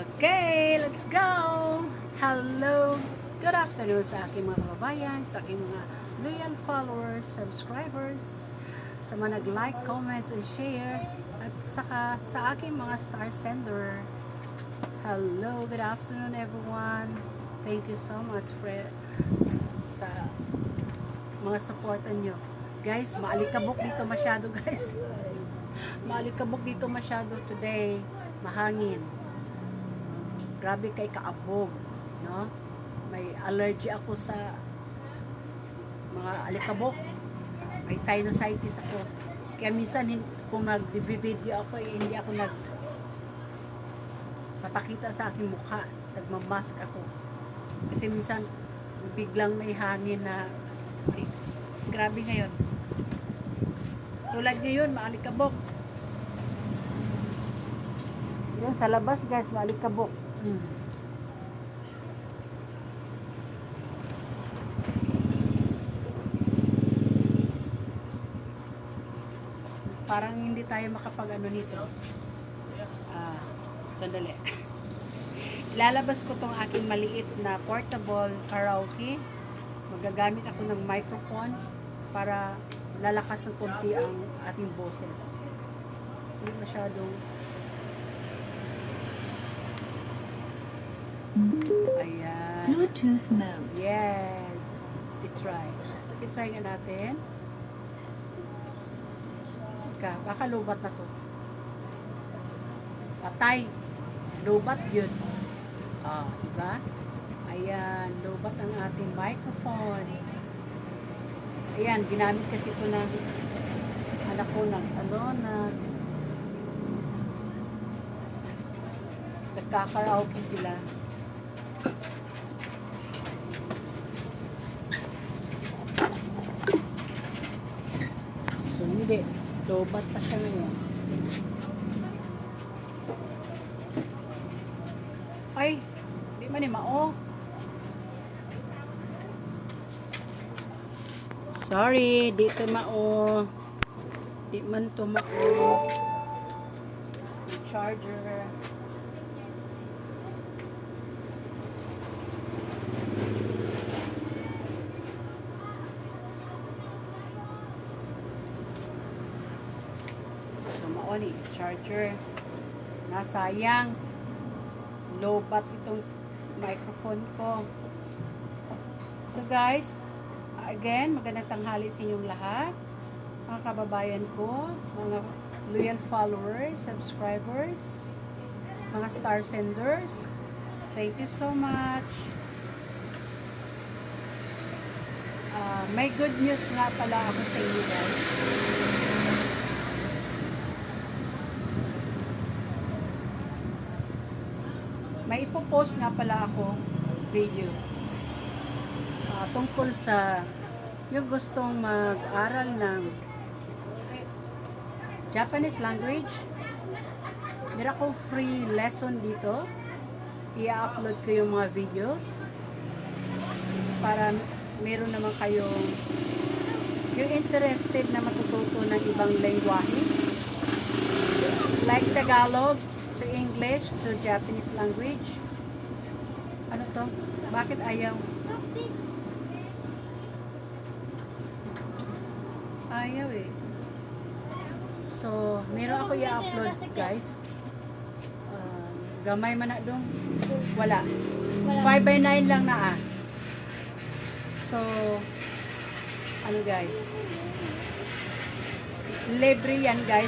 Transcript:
Okay, let's go! Hello! Good afternoon sa aking mga kababayan, sa aking mga loyal followers, subscribers, sa mga nag-like, comments, and share, at saka sa aking mga star sender. Hello, good afternoon everyone. Thank you so much for sa mga supportan nyo. Guys, maalikabok dito masyado guys. Maalikabok dito masyado today. Mahangin. Grabe kay kaabog, no? May allergy ako sa mga alikabok. May sinusitis ako. Kaya minsan kung nag-video ako, hindi ako papakita sa aking mukha. Nagmamask ako. Kasi minsan biglang may hangin na grabe ngayon. Tulad ngayon, maalikabok. Yan, sa labas guys, maalikabok. Parang hindi tayo makapag-ano nito. Sandali. Ilalabas ko tong aking maliit na portable karaoke. Magagamit ako ng microphone para lalakas ng konti ang ating boses. Hindi masyadong ayan. Bluetooth mode. Yes. I-try. I-try nga natin. Baka lubat na to. Patay. Lubat yun. Diba? Ayan. Lubat ang ating microphone. Ayan. Ginamit kasi ito na anak ko nagkakaraoke sila. So, hindi. Lobat pa siya ngayon. Ay! Di man mao. Sorry, di ito mao. Di man ito mao. Charger. So, maoni, charger. Nasayang. Lobat itong microphone ko. So, guys, again, magandang tanghali sa inyong lahat. Mga kababayan ko, mga loyal followers, subscribers, mga star senders. Thank you so much. May good news nga pala ako sa inyo, guys. May ipopost nga pala ako video tungkol sa yung gustong mag-aral ng Japanese language. Meron akong free lesson dito. I-upload ko yung mga videos para meron naman kayong yung interested na matututo ng ibang lengguwahe like Tagalog to English to Japanese language. Ano to? Bakit ayaw? Ayaw eh. So, meron ako i-upload guys. Gamay man na dong. Wala. 5/9 lang na So, ano guys? Libre yan guys.